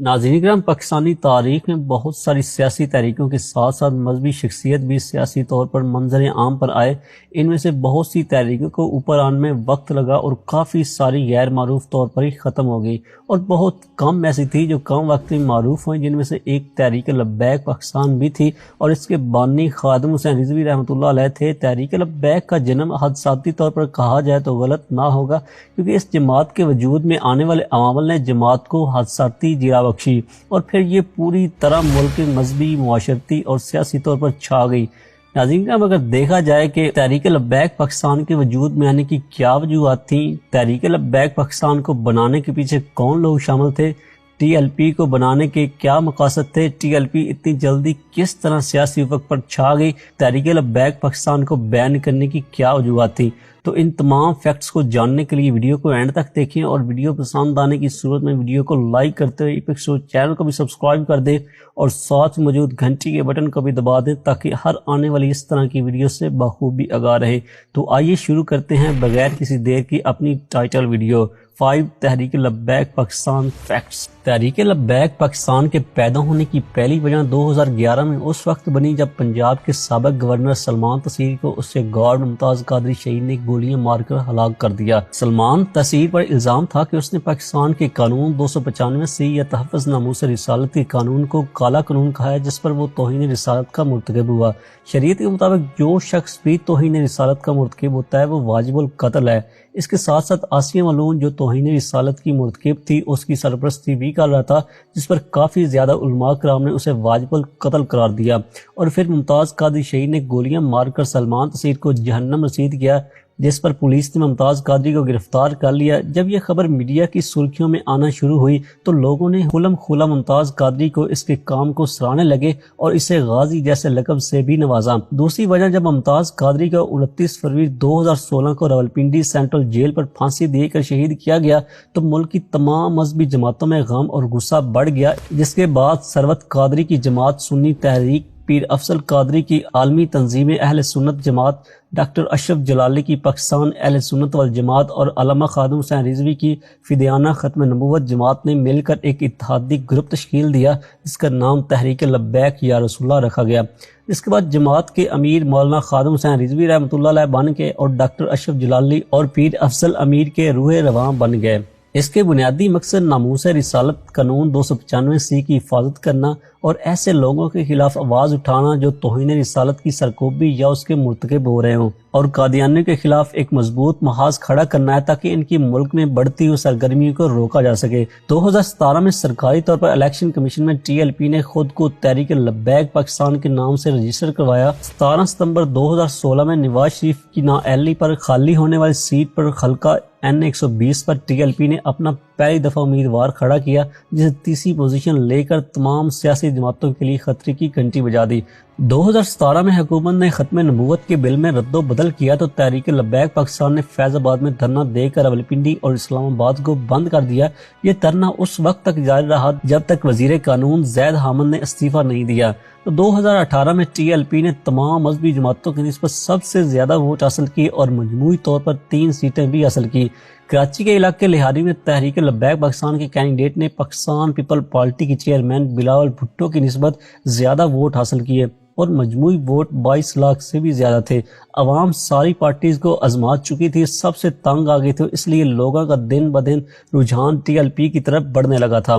ناظرین کرام، پاکستانی تاریخ میں بہت ساری سیاسی تحریکوں کے ساتھ ساتھ مذہبی شخصیت بھی سیاسی طور پر منظر عام پر آئے۔ ان میں سے بہت سی تحریکوں کو اوپر آنے میں وقت لگا اور کافی ساری غیر معروف طور پر ہی ختم ہو گئی، اور بہت کم ایسی تھی جو کم وقت میں معروف ہوئی، جن میں سے ایک تحریک لبیک پاکستان بھی تھی اور اس کے بانی خادم حسین رضوی رحمۃ اللہ علیہ تھے۔ تحریک لبیک کا جنم حادثاتی طور پر کہا جائے تو غلط نہ ہوگا، کیونکہ اس جماعت کے وجود میں آنے والے عوامل نے جماعت کو حادثاتی جرا بخشی اور پھر یہ پوری طرح ملک کے مذہبی، معاشرتی اور سیاسی طور پر چھا گئی۔ ناظرین کرام، اگر دیکھا جائے کہ تحریک لبیک پاکستان کے وجود میں آنے کی کیا وجوہات تھیں، تحریک لبیک پاکستان کو بنانے کے پیچھے کون لوگ شامل تھے، ٹی ایل پی کو بنانے کے کیا مقاصد تھے، ٹی ایل پی اتنی جلدی کس طرح سیاسی افق پر چھا گئی، تحریک لبیک پاکستان کو بین کرنے کی کیا وجوہات تھیں، تو ان تمام فیکٹس کو جاننے کے لیے ویڈیو کو اینڈ تک دیکھیں، اور ویڈیو پسند آنے کی صورت میں ویڈیو کو لائک کرتے ہوئے ایپیکس شو چینل کو بھی سبسکرائب کر دیں اور ساتھ موجود گھنٹی کے بٹن کو بھی دبا دیں تاکہ ہر آنے والی اس طرح کی ویڈیو سے بخوبی آگاہ رہے۔ تو آئیے شروع کرتے ہیں بغیر کسی دیر کی اپنی title video 5 Tehreek Labbaik Pakistan facts. Tehreek Labbaik Pakistan کے پیدا ہونے کی پہلی وجہ 2011 میں اس وقت بنی جب پنجاب کے سابق گورنر سلمان تاثیر کو اس سے گارڈ ممتاز قادری شہید نے گولیاں مار کر ہلاک کر دیا۔ سلمان تاثیر پر الزام تھا کہ اس نے پاکستان کے قانون 295 یا تحفظ ناموس رسالت کے قانون کو کالا قانون کہا ہے، جس پر وہ توہین رسالت کا مرتکب ہوا۔ شریعت کے مطابق جو شخص بھی توہین رسالت کا مرتکب ہوتا ہے وہ واجب القتل ہے۔ اس کے ساتھ ساتھ آسیہ ملعون جو توہین رسالت کی مرتکب تھی اس کی سرپرستی بھی کر رہا تھا، جس پر کافی زیادہ علماء کرام نے اسے واجب القتل قرار دیا، اور پھر ممتاز قادری شہید نے گولیاں مار کر سلمان تاثیر کو جہنم رسید کیا، جس پر پولیس نے ممتاز قادری کو گرفتار کر لیا۔ جب یہ خبر میڈیا کی سرخیوں میں آنا شروع ہوئی تو لوگوں نے کھلم کھلا ممتاز قادری کو اس کے کام کو سراہنے لگے اور اسے غازی جیسے لقب سے بھی نوازا۔ دوسری وجہ، جب ممتاز قادری کو 29 فروری 2016 کو راولپنڈی سینٹرل جیل پر پھانسی دے کر شہید کیا گیا تو ملک کی تمام مذہبی جماعتوں میں غم اور غصہ بڑھ گیا، جس کے بعد ثروت قادری کی جماعت، سنی تحریک پیر افضل قادری کی عالمی تنظیم اہل سنت جماعت، ڈاکٹر اشرف جلالی کی پاکستان اہل سنت والجماعت اور علامہ خادم حسین رضوی کی فدیانہ ختم نبوت جماعت نے مل کر ایک اتحادی گروپ تشکیل دیا، جس کا نام تحریک لبیک یا رسول اللہ رکھا گیا۔ اس کے بعد جماعت کے امیر مولانا خادم حسین رضوی رحمۃ اللہ علیہ بن گئے اور ڈاکٹر اشرف جلالی اور پیر افضل امیر کے روح رواں بن گئے۔ اس کے بنیادی مقصد ناموس رسالت قانون 295 کی حفاظت کرنا اور ایسے لوگوں کے خلاف آواز اٹھانا جو توہین رسالت کی سرکوبی یا اس کے مرتکب ہو رہے ہوں، اور قادیانیوں کے خلاف ایک مضبوط محاذ کھڑا کرنا ہے تاکہ ان کی ملک میں بڑھتی ہوئی سرگرمیوں کو روکا جا سکے۔ 2017 میں سرکاری طور پر الیکشن کمیشن میں ٹی ایل پی نے خود کو تحریک لبیک پاکستان کے نام سے رجسٹر کروایا۔ 17 ستمبر 2016 میں نواز شریف کی نااہلی پر خالی ہونے والی سیٹ پر حلقہ N 120 پر ٹی ایل پی نے اپنا پہلی دفعہ امیدوار کھڑا کیا، جسے تیسری پوزیشن لے کر تمام سیاسی جماعتوں کے لیے خطرے کی گھنٹی بجا دی۔ 2017 میں حکومت نے ختم نبوت کے بل میں رد و بدل کیا تو تحریک لبیک پاکستان نے فیض آباد میں دھرنا دے کر راولپنڈی اور اسلام آباد کو بند کر دیا۔ یہ دھرنا اس وقت تک جاری رہا جب تک وزیر قانون زید حامد نے استعفیٰ نہیں دیا۔ تو 2018 میں ٹی ایل پی نے تمام مذہبی جماعتوں کی نسبت سب سے زیادہ ووٹ حاصل کی اور مجموعی طور پر 3 سیٹیں بھی حاصل کی۔ کراچی کے علاقے لہاری میں تحریک لبیک پاکستان کے کینڈیڈیٹ نے پاکستان پیپل پارٹی کے چیئرمین بلاول بھٹو کی نسبت زیادہ ووٹ حاصل کیے اور مجموعی ووٹ 22 لاکھ سے بھی زیادہ تھے۔ عوام ساری پارٹیز کو آزما چکی تھی، سب سے تنگ آ گئی تھی، اس لیے لوگوں کا دن بدن رجحان ٹی ایل پی کی طرف بڑھنے لگا تھا۔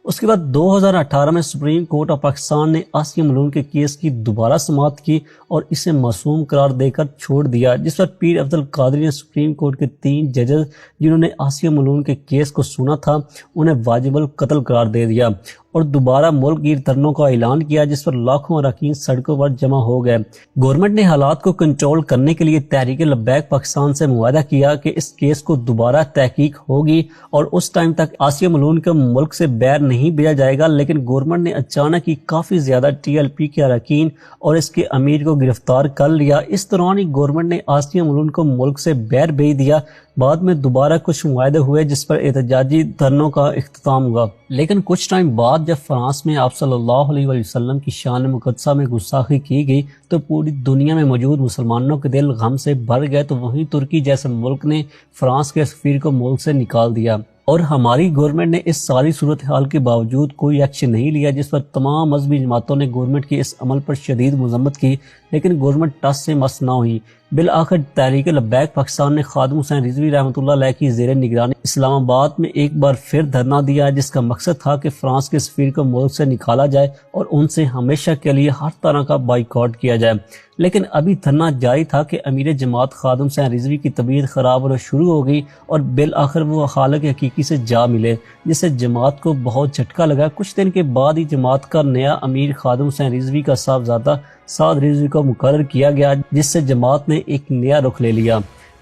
اس کے بعد 2018 میں سپریم کورٹ آف پاکستان نے آسیہ ملعون کے کیس کی دوبارہ سماعت کی اور اسے معصوم قرار دے کر چھوڑ دیا، جس پر پیر افضل قادری نے سپریم کورٹ کے 3 ججز جنہوں نے آسیہ ملعون کے کیس کو سنا تھا انہیں واجب القتل قرار دے دیا اور دوبارہ ملک گیر دھرنوں کا اعلان کیا، جس پر لاکھوں اراکین سڑکوں پر جمع ہو گئے۔ گورنمنٹ نے حالات کو کنٹرول کرنے کے لیے تحریک لبیک پاکستان سے معاہدہ کیا کہ اس کیس کو دوبارہ تحقیق ہوگی اور اس ٹائم تک آسیہ ملعون کو ملک سے باہر نہیں بھیجا جائے گا، لیکن گورنمنٹ نے اچانک ہی کافی زیادہ ٹی ایل پی کے اراکین اور اس کے امیر کو گرفتار کر لیا۔ اس دوران ہی گورنمنٹ نے آسیہ ملعون کو ملک سے باہر بھیج دیا۔ بعد میں دوبارہ کچھ معاہدے ہوئے جس پر احتجاجی دھرنوں کا اختتام ہوا، لیکن کچھ ٹائم بعد جب فرانس میں آپ صلی اللہ علیہ وسلم کی شان مقدسہ میں گستاخی کی گئی تو پوری دنیا میں موجود مسلمانوں کے دل غم سے بھر گئے، تو وہیں ترکی جیسے ملک نے فرانس کے سفیر کو ملک سے نکال دیا۔ اور ہماری گورنمنٹ نے اس ساری صورتحال کے باوجود کوئی ایکشن نہیں لیا، جس پر تمام مذہبی جماعتوں نے گورنمنٹ کی اس عمل پر شدید مذمت کی، لیکن گورنمنٹ ٹس سے مس نہ ہوئی۔ بالآخر تحریک لبیک پاکستان نے خادم حسین رضوی رحمۃ اللہ علیہ کی زیر نگرانی اسلام آباد میں ایک بار پھر دھرنا دیا، جس کا مقصد تھا کہ فرانس کے سفیر کو ملک سے نکالا جائے اور ان سے ہمیشہ کے لیے ہر طرح کا بائیکاٹ کیا جائے۔ لیکن ابھی دھرنا جاری تھا کہ امیر جماعت خادم حسین رضوی کی طبیعت خراب ہونا شروع ہو گئی اور بالآخر وہ خالق حقیقی سے جا ملے، جس سے جماعت کو بہت جھٹکا لگا۔ کچھ دن کے بعد ہی جماعت کا نیا امیر خادم حسین رضوی کا صاحبزادہ سعد رضوی کو مقرر کیا گیا، جس سے جماعت نے ایک نیا رخ لے لیا۔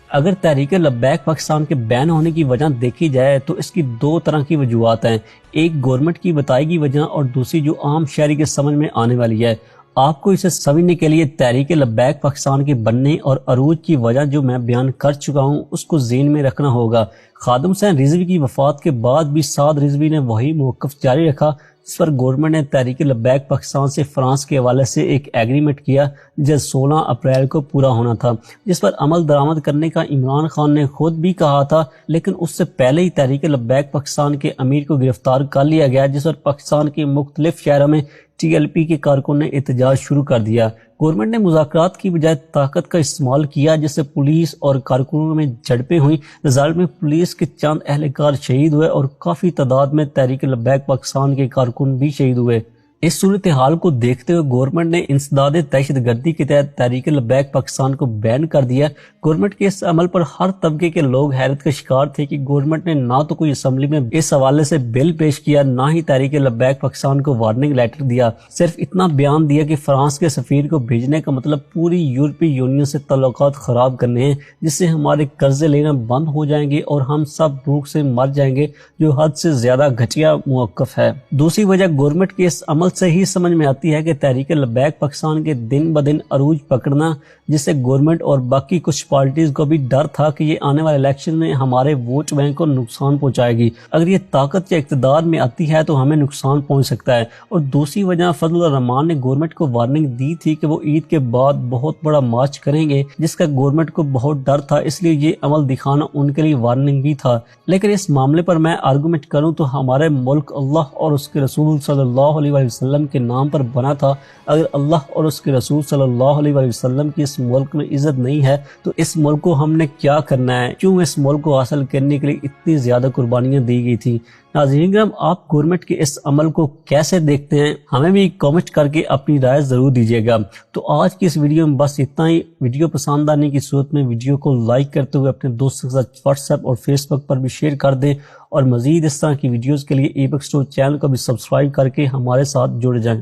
اگر تحریک لبیک پاکستان کے بین ہونے کی وجہ دیکھی جائے تو اس کی دو طرح کی وجوہات ہیں، ایک گورنمنٹ کی بتائی گئی وجہ اور دوسری جو عام شہری کے سمجھ میں آنے والی ہے۔ آپ کو اسے سمجھنے کے لیے تحریک لبیک پاکستان کے بننے اور عروج کی وجہ جو میں بیان کر چکا ہوں اس کو ذہن میں رکھنا ہوگا۔ خادم حسین رضوی کی وفات کے بعد بھی سعد رضوی نے وہی موقف جاری رکھا، جس پر گورنمنٹ نے تحریک لبیک پاکستان سے فرانس کے حوالے سے ایک ایگریمنٹ کیا جو 16 اپریل کو پورا ہونا تھا، جس پر عمل درآمد کرنے کا عمران خان نے خود بھی کہا تھا، لیکن اس سے پہلے ہی تحریک لبیک پاکستان کے امیر کو گرفتار کر لیا گیا، جس پر پاکستان کے مختلف شہروں میں ٹی ایل پی کے کارکنوں نے احتجاج شروع کر دیا۔ گورنمنٹ نے مذاکرات کی بجائے طاقت کا استعمال کیا، جس سے پولیس اور کارکنوں میں جھڑپیں ہوئیں۔ رزلٹ میں پولیس کے چند اہلکار شہید ہوئے اور کافی تعداد میں تحریک لبیک پاکستان کے کارکن بھی شہید ہوئے۔ اس صورتحال کو دیکھتے ہوئے گورنمنٹ نے انسداد دہشت گردی کے تحت تحریک لبیک پاکستان کو بین کر دیا۔ گورنمنٹ کے اس عمل پر ہر طبقے کے لوگ حیرت کا شکار تھے کہ گورنمنٹ نے نہ تو کوئی اسمبلی میں اس حوالے سے بل پیش کیا، نہ ہی تحریک لبیک پاکستان کو وارننگ لیٹر دیا، صرف اتنا بیان دیا کہ فرانس کے سفیر کو بھیجنے کا مطلب پوری یورپی یونین سے تعلقات خراب کرنے ہیں، جس سے ہمارے قرضے لینا بند ہو جائیں گے اور ہم سب بھوک سے مر جائیں گے، جو حد سے زیادہ گھٹیا موقف ہے۔ دوسری وجہ گورنمنٹ کے اس عمل سے ہی سمجھ میں آتی ہے کہ تحریک لبیک پاکستان کے دن بدن عروج پکڑنا، جس سے گورنمنٹ اور باقی کچھ پارٹیز کو بھی ڈر تھا کہ یہ آنے والے الیکشن میں ہمارے ووٹ بینک کو نقصان پہنچائے گی، اگر یہ طاقت یا اقتدار میں آتی ہے تو ہمیں نقصان پہنچ سکتا ہے۔ اور دوسری وجہ فضل الرحمان نے گورنمنٹ کو وارننگ دی تھی کہ وہ عید کے بعد بہت بڑا مارچ کریں گے، جس کا گورنمنٹ کو بہت ڈر تھا، اس لیے یہ عمل دکھانا ان کے لیے وارننگ بھی تھا۔ لیکن اس معاملے پر میں آرگومنٹ کروں تو ہمارے ملک اللہ اور اس کے رسول صلی اللہ علیہ وسلم کے نام پر بنا تھا۔ اگر اللہ اور اس کے رسول صلی اللہ علیہ وسلم کی اس ملک میں عزت نہیں ہے تو اس ملک کو ہم نے کیا کرنا ہے؟ کیوں اس ملک کو حاصل کرنے کے لیے اتنی زیادہ قربانیاں دی گئی تھی؟ ناظرین کرام، آپ گورنمنٹ کے اس عمل کو کیسے دیکھتے ہیں؟ ہمیں بھی کامنٹ کر کے اپنی رائے ضرور دیجیے گا۔ تو آج کی اس ویڈیو میں بس اتنا ہی۔ ویڈیو پسند آنے کی صورت میں ویڈیو کو لائک کرتے ہوئے اپنے دوستوں کے ساتھ واٹس ایپ اور فیس بک پر بھی شیئر کر دیں، اور مزید اس طرح کی ویڈیوز کے لیے ای بک اسٹور چینل کو بھی سبسکرائب کر کے ہمارے ساتھ جڑ جائیں۔